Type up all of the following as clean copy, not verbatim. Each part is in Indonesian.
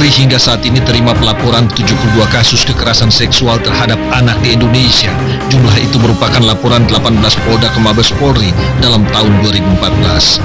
Polri hingga saat ini terima pelaporan 72 kasus kekerasan seksual terhadap anak di Indonesia. Jumlah itu merupakan laporan 18 Polda ke Mabes Polri dalam tahun 2014.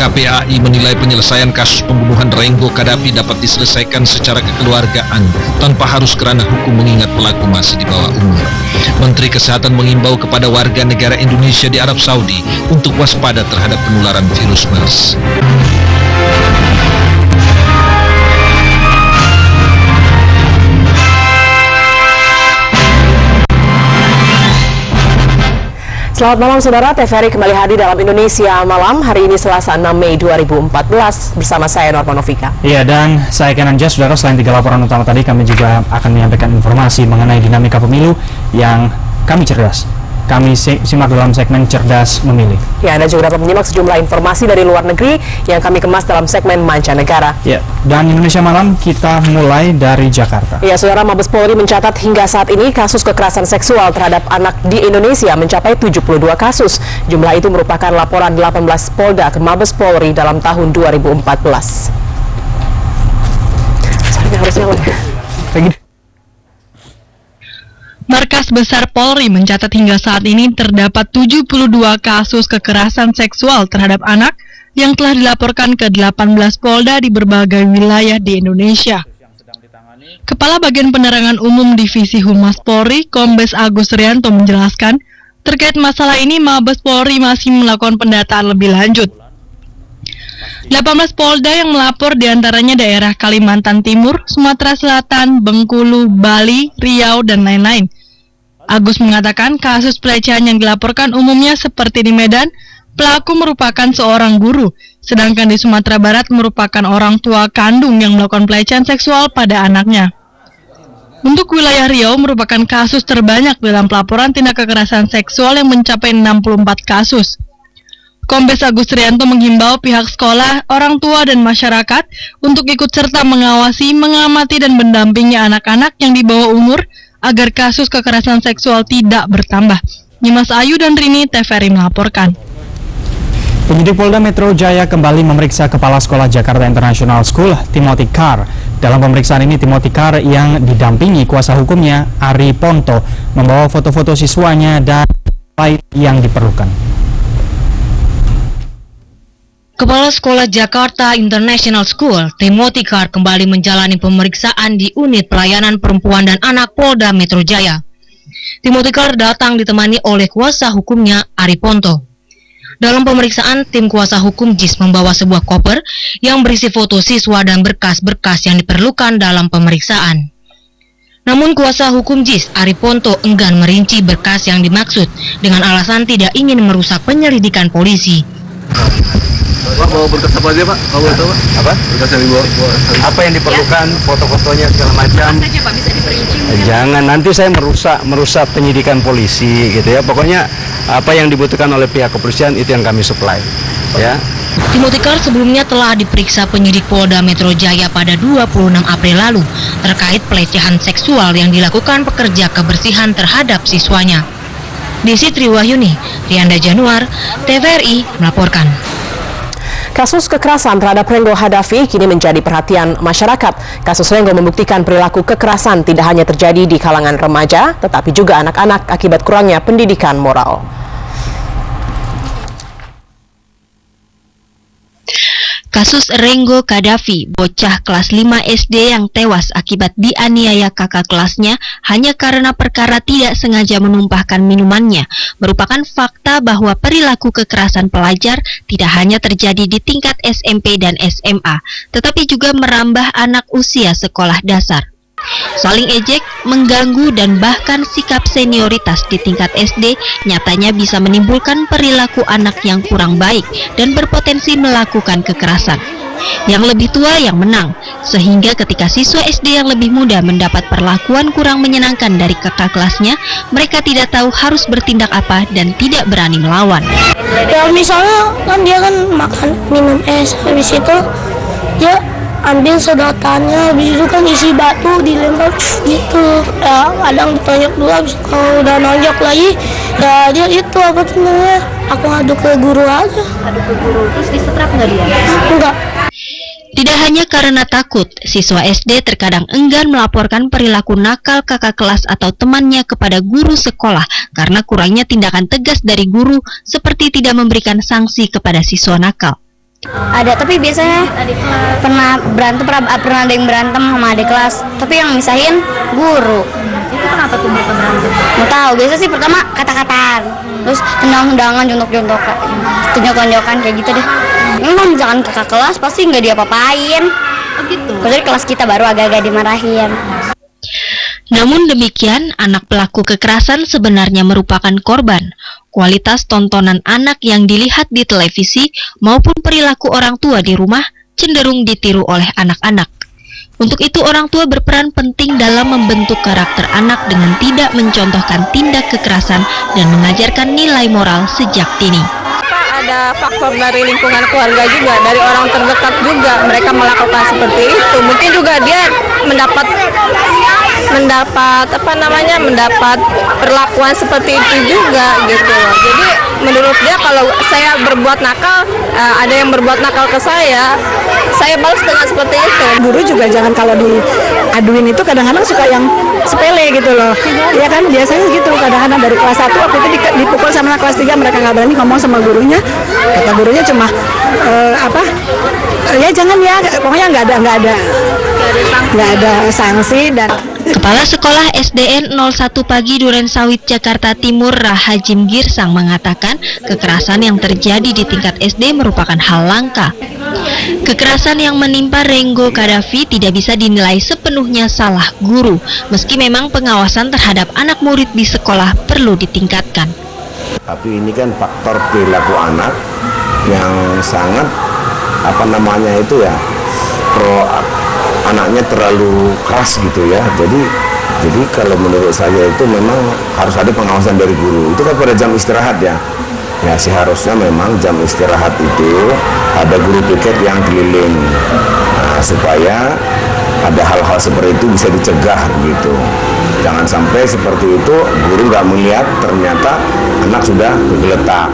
KPAI menilai penyelesaian kasus pembunuhan Renggo Kadafi dapat diselesaikan secara kekeluargaan tanpa harus kerana hukum mengingat pelaku masih di bawah umur. Menteri Kesehatan mengimbau kepada warga negara Indonesia di Arab Saudi untuk waspada terhadap penularan virus MERS. Selamat malam saudara, TVRI kembali hadir dalam Indonesia Malam. Hari ini Selasa 6 Mei 2014 bersama saya Norma Novika. Iya, dan saya Kenan Jas. Saudara, selain 3 laporan utama tadi, kami juga akan menyampaikan informasi mengenai dinamika pemilu yang kami simak dalam segmen Cerdas Memilih. Ya, Anda juga dapat menyimak sejumlah informasi dari luar negeri yang kami kemas dalam segmen Mancanegara. Ya, dan Indonesia Malam kita mulai dari Jakarta. Ya, saudara, Mabes Polri mencatat hingga saat ini kasus kekerasan seksual terhadap anak di Indonesia mencapai 72 kasus. Jumlah itu merupakan laporan 18 Polda ke Mabes Polri dalam tahun 2014. Markas Besar Polri mencatat hingga saat ini terdapat 72 kasus kekerasan seksual terhadap anak yang telah dilaporkan ke 18 Polda di berbagai wilayah di Indonesia. Kepala Bagian Penerangan Umum Divisi Humas Polri, Kombes Agus Rianto menjelaskan, terkait masalah ini Mabes Polri masih melakukan pendataan lebih lanjut. 18 Polda yang melapor diantaranya daerah Kalimantan Timur, Sumatera Selatan, Bengkulu, Bali, Riau, dan lain-lain. Agus mengatakan kasus pelecehan yang dilaporkan umumnya seperti di Medan, pelaku merupakan seorang guru, sedangkan di Sumatera Barat merupakan orang tua kandung yang melakukan pelecehan seksual pada anaknya. Untuk wilayah Riau merupakan kasus terbanyak dalam pelaporan tindak kekerasan seksual yang mencapai 64 kasus. Kombes Agus Rianto menghimbau pihak sekolah, orang tua, dan masyarakat untuk ikut serta mengawasi, mengamati, dan mendampingi anak-anak yang di bawah umur agar kasus kekerasan seksual tidak bertambah. Nyimas Ayu dan Rini, TVRI melaporkan. Penyidik Polda Metro Jaya kembali memeriksa Kepala Sekolah Jakarta International School, Timothy Carr. Dalam pemeriksaan ini, Timothy Carr yang didampingi kuasa hukumnya, Ari Ponto, membawa foto-foto siswanya dan lain yang diperlukan. Kepala Sekolah Jakarta International School, Timothy Carr, kembali menjalani pemeriksaan di Unit Pelayanan Perempuan dan Anak Polda Metro Jaya. Timothy Carr datang ditemani oleh kuasa hukumnya, Ari Ponto. Dalam pemeriksaan, tim kuasa hukum JIS membawa sebuah koper yang berisi foto siswa dan berkas-berkas yang diperlukan dalam pemeriksaan. Namun kuasa hukum JIS, Ari Ponto, enggan merinci berkas yang dimaksud dengan alasan tidak ingin merusak penyelidikan polisi. Pak, bawa berkas apa aja, Pak? Bawa itu, Pak? Apa? Berkas yang dibawa. Apa yang diperlukan, foto-fotonya segala macam. Apa saja, Pak, bisa diperinci? Jangan, nanti saya merusak penyidikan polisi, gitu ya. Pokoknya apa yang dibutuhkan oleh pihak kepolisian itu yang kami supply, ya. Timothy Carr sebelumnya telah diperiksa penyidik Polda Metro Jaya pada 26 April lalu terkait pelecehan seksual yang dilakukan pekerja kebersihan terhadap siswanya. Desi Triwahyuni, Rianda Januar, TVRI melaporkan. Kasus kekerasan terhadap Renggo Kadafi kini menjadi perhatian masyarakat. Kasus Renggo membuktikan perilaku kekerasan tidak hanya terjadi di kalangan remaja, tetapi juga anak-anak akibat kurangnya pendidikan moral. Kasus Renggo Kadafi, bocah kelas 5 SD yang tewas akibat dianiaya kakak kelasnya hanya karena perkara tidak sengaja menumpahkan minumannya, merupakan fakta bahwa perilaku kekerasan pelajar tidak hanya terjadi di tingkat SMP dan SMA, tetapi juga merambah anak usia sekolah dasar. Saling ejek, mengganggu, dan bahkan sikap senioritas di tingkat SD nyatanya bisa menimbulkan perilaku anak yang kurang baik dan berpotensi melakukan kekerasan. Yang lebih tua yang menang, sehingga ketika siswa SD yang lebih muda mendapat perlakuan kurang menyenangkan dari kakak kelasnya, mereka tidak tahu harus bertindak apa dan tidak berani melawan. Ya misalnya kan dia kan makan minum es, habis itu dia ambil sedotannya, habis itu kan isi batu dilempar gitu ya, kadang ditonjok dulu, habis kalau udah nonjok lagi ya dia itu apa tuh namanya, aku ngadu ke guru aja. Adu ke guru, terus disetrap nggak dia? Enggak. Tidak hanya karena takut, siswa SD terkadang enggan melaporkan perilaku nakal kakak kelas atau temannya kepada guru sekolah karena kurangnya tindakan tegas dari guru seperti tidak memberikan sanksi kepada siswa nakal. Ada, tapi biasanya pernah ada yang berantem sama adik kelas, tapi yang misahin guru. Itu kenapa tuh mereka berantem? Mau tahu, biasa sih pertama kata-kataan, terus tendang-tendangan, tunjuk-tunjukan kayak gitu deh. Memang misalkan kakak kelas pasti nggak diapa-apain. Oh gitu. Padahal kelas kita baru agak-agak dimarahin. Namun demikian, anak pelaku kekerasan sebenarnya merupakan korban. Kualitas tontonan anak yang dilihat di televisi maupun perilaku orang tua di rumah cenderung ditiru oleh anak-anak. Untuk itu orang tua berperan penting dalam membentuk karakter anak dengan tidak mencontohkan tindak kekerasan dan mengajarkan nilai moral sejak dini. Ada faktor dari lingkungan keluarga juga, dari orang terdekat juga mereka melakukan seperti itu. Mungkin juga dia mendapat perlakuan seperti itu juga gitu. Jadi menurut dia kalau saya berbuat nakal, ada yang berbuat nakal ke saya balas dengan seperti itu. Guru juga jangan kalau diaduin itu kadang-kadang suka yang sepele gitu loh. Ya kan biasanya gitu, kadang-kadang dari kelas 1 waktu itu dipukul sama kelas 3, mereka nggak berani ngomong sama gurunya. Kata gurunya cuma ya jangan ya, pokoknya nggak ada sanksi. Dan Kepala Sekolah SDN 01 Pagi Duren Sawit Jakarta Timur Rahajim Girsang mengatakan kekerasan yang terjadi di tingkat SD merupakan hal langka. Kekerasan yang menimpa Renggo Kadafi tidak bisa dinilai sepenuhnya salah guru, meski memang pengawasan terhadap anak murid di sekolah perlu ditingkatkan. Tapi ini kan faktor perilaku anak yang sangat anaknya terlalu keras gitu ya. Jadi kalau menurut saya itu memang harus ada pengawasan dari guru. Itu kan pada jam istirahat ya. Ya seharusnya memang jam istirahat itu ada guru piket yang keliling, supaya ada hal-hal seperti itu bisa dicegah gitu. Jangan sampai seperti itu guru nggak melihat ternyata anak sudah bergeletak.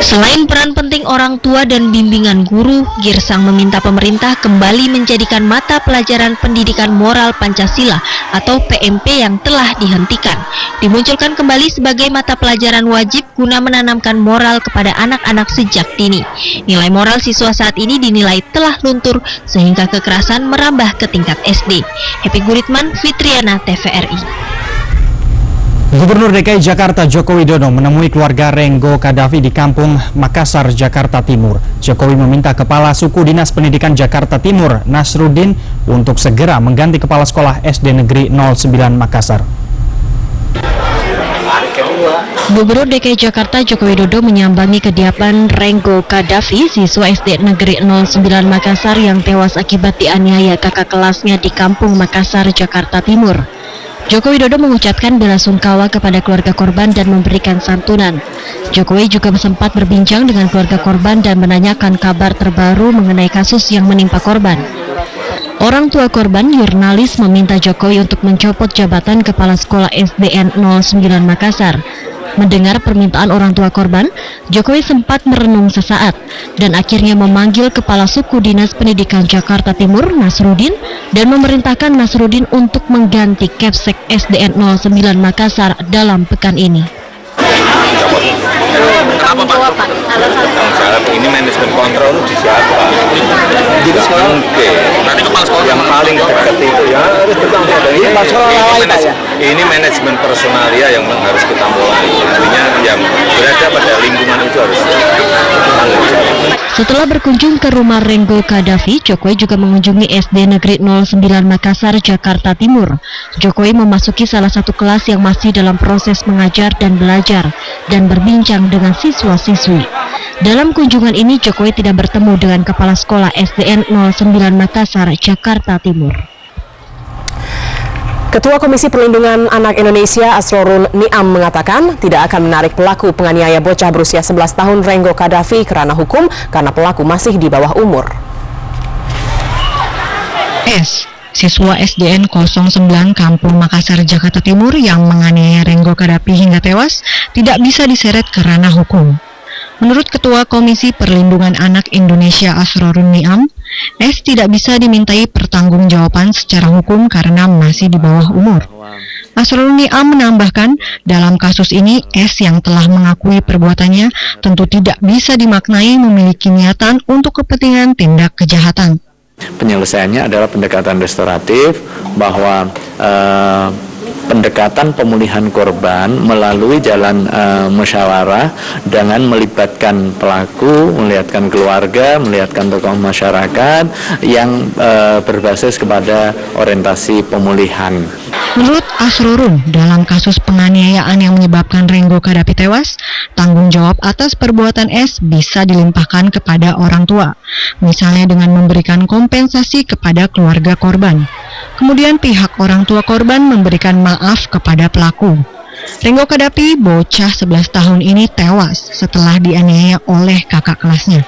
Selain peran penting orang tua dan bimbingan guru, Girsang meminta pemerintah kembali menjadikan mata pelajaran pendidikan moral Pancasila atau PMP yang telah dihentikan, dimunculkan kembali sebagai mata pelajaran wajib guna menanamkan moral kepada anak-anak sejak dini. Nilai moral siswa saat ini dinilai telah luntur sehingga kekerasan merambah ke tingkat SD. Happy Guritman, Fitriana, TVRI. Gubernur DKI Jakarta Joko Widodo menemui keluarga Renggo Kadafi di Kampung Makassar, Jakarta Timur. Jokowi meminta Kepala Suku Dinas Pendidikan Jakarta Timur, Nasruddin, untuk segera mengganti Kepala Sekolah SD Negeri 09 Makassar. Gubernur DKI Jakarta Joko Widodo menyambangi kediaman Renggo Kadafi, siswa SD Negeri 09 Makassar yang tewas akibat dianiaya kakak kelasnya di Kampung Makassar, Jakarta Timur. Joko Widodo mengucapkan belasungkawa kepada keluarga korban dan memberikan santunan. Jokowi juga sempat berbincang dengan keluarga korban dan menanyakan kabar terbaru mengenai kasus yang menimpa korban. Orang tua korban, jurnalis, meminta Jokowi untuk mencopot jabatan Kepala Sekolah SDN 09 Makassar. Mendengar permintaan orang tua korban, Jokowi sempat merenung sesaat dan akhirnya memanggil Kepala Suku Dinas Pendidikan Jakarta Timur, Nasruddin, dan memerintahkan Nasruddin untuk mengganti Kepsek SDN 09 Makassar dalam pekan ini. Kenapa Pak? Ini manajemen kontrol di siapa? Jadi sekarang nanti kepala sekolah yang paling dekat itu ya. Ini manajemen personalia yang harus kita mulai. Artinya yang berada pada lingkungan itu harus tanggung jawab. Setelah berkunjung ke rumah Renggo Kadafi, Jokowi juga mengunjungi SD Negeri 09 Makassar, Jakarta Timur. Jokowi memasuki salah satu kelas yang masih dalam proses mengajar dan belajar dan berbincang dengan siswa-siswi. Dalam kunjungan ini, Jokowi tidak bertemu dengan Kepala Sekolah SDN 09 Makassar, Jakarta Timur. Ketua Komisi Perlindungan Anak Indonesia Asrorun Niam mengatakan tidak akan menarik pelaku penganiaya bocah berusia 11 tahun Renggo Kadafi kerana hukum karena pelaku masih di bawah umur. Siswa SDN 09 Kampung Makassar, Jakarta Timur yang menganiaya Renggo Kadafi hingga tewas tidak bisa diseret kerana hukum. Menurut Ketua Komisi Perlindungan Anak Indonesia Asrorun Niam, S tidak bisa dimintai pertanggungjawaban secara hukum karena masih di bawah umur. Asrorun Ni'am menambahkan, dalam kasus ini S yang telah mengakui perbuatannya tentu tidak bisa dimaknai memiliki niatan untuk kepentingan tindak kejahatan. Penyelesaiannya adalah pendekatan restoratif, bahwa pendekatan pemulihan korban melalui jalan musyawarah dengan melibatkan pelaku, melibatkan keluarga, melibatkan tokoh masyarakat yang berbasis kepada orientasi pemulihan. Menurut Asrorun, dalam kasus penganiayaan yang menyebabkan Renggo Kadafi tewas, tanggung jawab atas perbuatan S bisa dilimpahkan kepada orang tua, misalnya dengan memberikan kompensasi kepada keluarga korban. Kemudian pihak orang tua korban memberikan maaf kepada pelaku. Renggo Kadafi, bocah 11 tahun ini tewas setelah dianiaya oleh kakak kelasnya.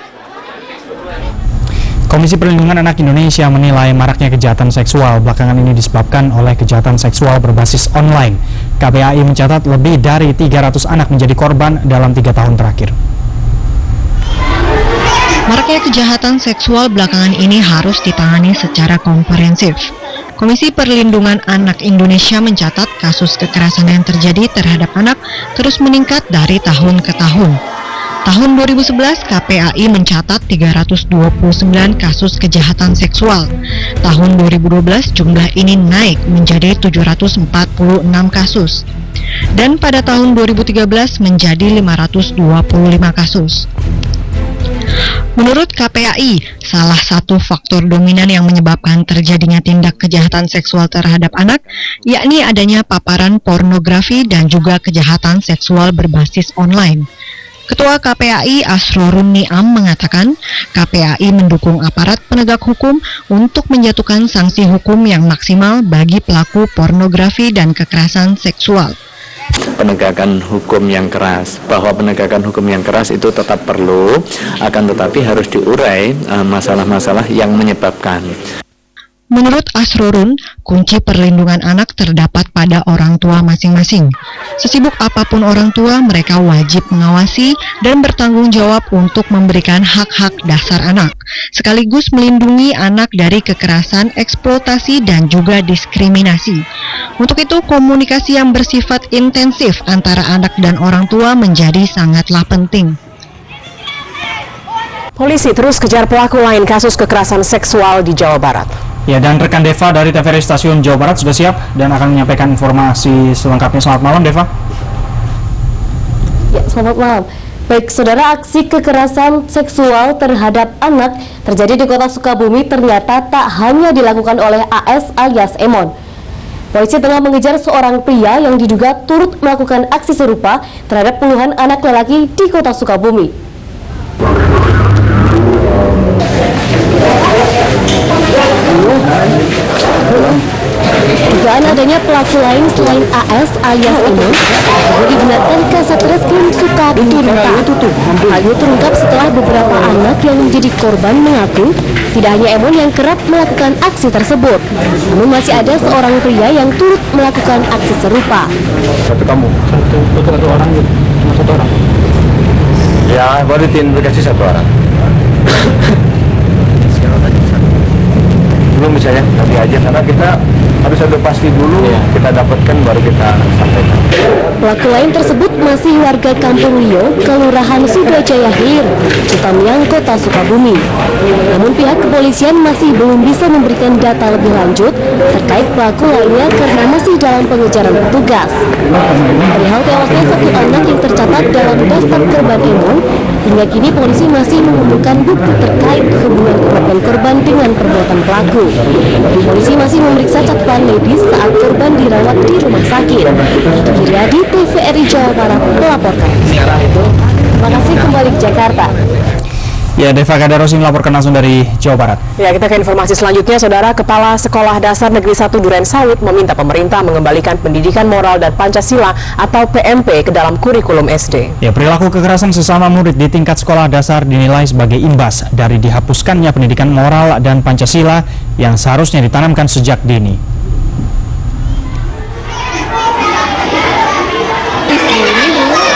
Komisi Perlindungan Anak Indonesia menilai maraknya kejahatan seksual belakangan ini disebabkan oleh kejahatan seksual berbasis online. KPAI mencatat lebih dari 300 anak menjadi korban dalam 3 tahun terakhir. Maraknya kejahatan seksual belakangan ini harus ditangani secara komprehensif. Komisi Perlindungan Anak Indonesia mencatat kasus kekerasan yang terjadi terhadap anak terus meningkat dari tahun ke tahun. Tahun 2011, KPAI mencatat 329 kasus kejahatan seksual. Tahun 2012, jumlah ini naik menjadi 746 kasus. Dan pada tahun 2013 menjadi 525 kasus. Menurut KPAI, salah satu faktor dominan yang menyebabkan terjadinya tindak kejahatan seksual terhadap anak, yakni adanya paparan pornografi dan juga kejahatan seksual berbasis online. Ketua KPAI Asrorun Ni'am mengatakan, KPAI mendukung aparat penegak hukum untuk menjatuhkan sanksi hukum yang maksimal bagi pelaku pornografi dan kekerasan seksual. Penegakan hukum yang keras, bahwa penegakan hukum yang keras itu tetap perlu, akan tetapi harus diurai masalah-masalah yang menyebabkan. Menurut Asrorun, kunci perlindungan anak terdapat pada orang tua masing-masing. Sesibuk apapun orang tua, mereka wajib mengawasi dan bertanggung jawab untuk memberikan hak-hak dasar anak, sekaligus melindungi anak dari kekerasan, eksploitasi, dan juga diskriminasi. Untuk itu, komunikasi yang bersifat intensif antara anak dan orang tua menjadi sangatlah penting. Polisi terus kejar pelaku lain kasus kekerasan seksual di Jawa Barat. Ya, dan rekan Deva dari TVRI Stasiun Jawa Barat sudah siap dan akan menyampaikan informasi selengkapnya. Selamat malam, Deva. Ya, selamat malam. Baik, saudara, aksi kekerasan seksual terhadap anak terjadi di Kota Sukabumi ternyata tak hanya dilakukan oleh AS alias Emon. Polisi tengah mengejar seorang pria yang diduga turut melakukan aksi serupa terhadap puluhan anak lelaki di Kota Sukabumi. Dugaan adanya pelaku lain selain AS alias Emon juga dibenarkan Kasat Reskrim Sukabumi Kota. Hal ini terungkap setelah beberapa anak yang menjadi korban mengaku tidak hanya Emon yang kerap melakukan aksi tersebut, namun masih ada seorang pria yang turut melakukan aksi serupa. Satu orang gitu, cuma satu orang. Ya, baru diidentifikasi satu orang. Belum bisa ya, nanti aja karena kita harus ada pasti dulu, kita dapatkan baru kita sampaikan. Pelaku lain tersebut masih warga Kampung Lio, Kelurahan Sudajaya Hilir, Citamiang, Kota Sukabumi. Namun pihak kepolisian masih belum bisa memberikan data lebih lanjut terkait pelaku lainnya karena masih dalam pengejaran petugas. Perihal tewasnya satu anak yang tercatat dalam daftar korban Emon, hingga kini polisi masih mengumpulkan bukti terkait hubungan kematian korban dengan perbuatan pelaku. Polisi masih memeriksa catatan medis saat korban dirawat di rumah sakit. Kiryadi, TVRI Jawa Barat melaporkan. Terima kasih, kembali ke Jakarta. Ya, Deva Kadarosi melaporkan langsung dari Jawa Barat. Ya, kita ke informasi selanjutnya, Saudara. Kepala Sekolah Dasar Negeri 1 Duren Sawit meminta pemerintah mengembalikan pendidikan moral dan Pancasila atau PMP ke dalam kurikulum SD. Ya, perilaku kekerasan sesama murid di tingkat sekolah dasar dinilai sebagai imbas dari dihapuskannya pendidikan moral dan Pancasila yang seharusnya ditanamkan sejak dini.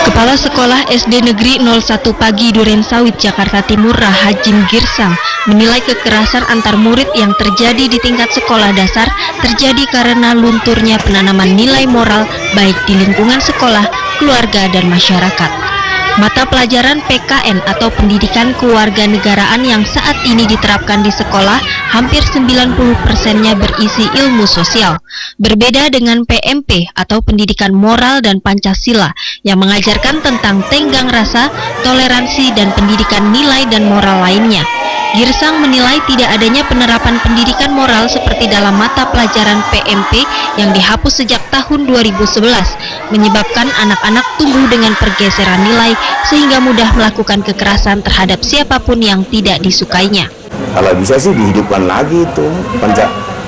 Kepala Sekolah SD Negeri 01 Pagi Durensawit, Jakarta Timur, Rahajin Girsang, menilai kekerasan antar murid yang terjadi di tingkat sekolah dasar terjadi karena lunturnya penanaman nilai moral baik di lingkungan sekolah, keluarga, dan masyarakat. Mata pelajaran PKN atau Pendidikan Kewarganegaraan yang saat ini diterapkan di sekolah, hampir 90%-nya berisi ilmu sosial. Berbeda dengan PMP atau Pendidikan Moral dan Pancasila yang mengajarkan tentang tenggang rasa, toleransi, dan pendidikan nilai dan moral lainnya. Girsang menilai tidak adanya penerapan pendidikan moral seperti dalam mata pelajaran PMP yang dihapus sejak tahun 2011, menyebabkan anak-anak tumbuh dengan pergeseran nilai sehingga mudah melakukan kekerasan terhadap siapapun yang tidak disukainya. Kalau bisa sih dihidupkan lagi itu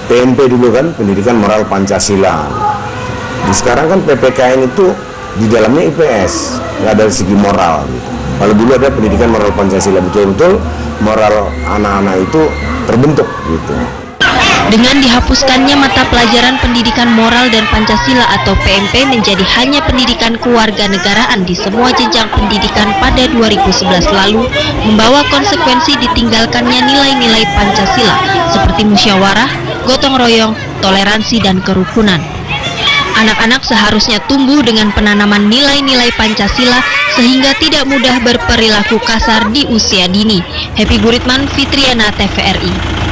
PMP dulu kan, pendidikan moral Pancasila. Sekarang kan PPKN itu di dalamnya IPS, nggak dari segi moral gitu. Kalau dulu ada pendidikan moral Pancasila, betul-betul moral anak-anak itu terbentuk gitu. Dengan dihapuskannya mata pelajaran pendidikan moral dan Pancasila atau PMP menjadi hanya pendidikan kewarganegaraan di semua jenjang pendidikan pada 2011 lalu, membawa konsekuensi ditinggalkannya nilai-nilai Pancasila seperti musyawarah, gotong royong, toleransi, dan kerukunan. Anak-anak seharusnya tumbuh dengan penanaman nilai-nilai Pancasila sehingga tidak mudah berperilaku kasar di usia dini. Happy Guritman, Fitriana, TVRI.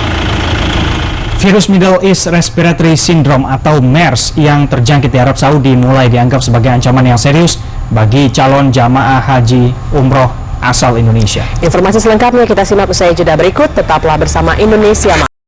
Virus Middle East Respiratory Syndrome atau MERS yang terjangkit di Arab Saudi mulai dianggap sebagai ancaman yang serius bagi calon jamaah haji umroh asal Indonesia. Informasi selengkapnya kita simak usai jeda berikut. Tetaplah bersama Indonesia.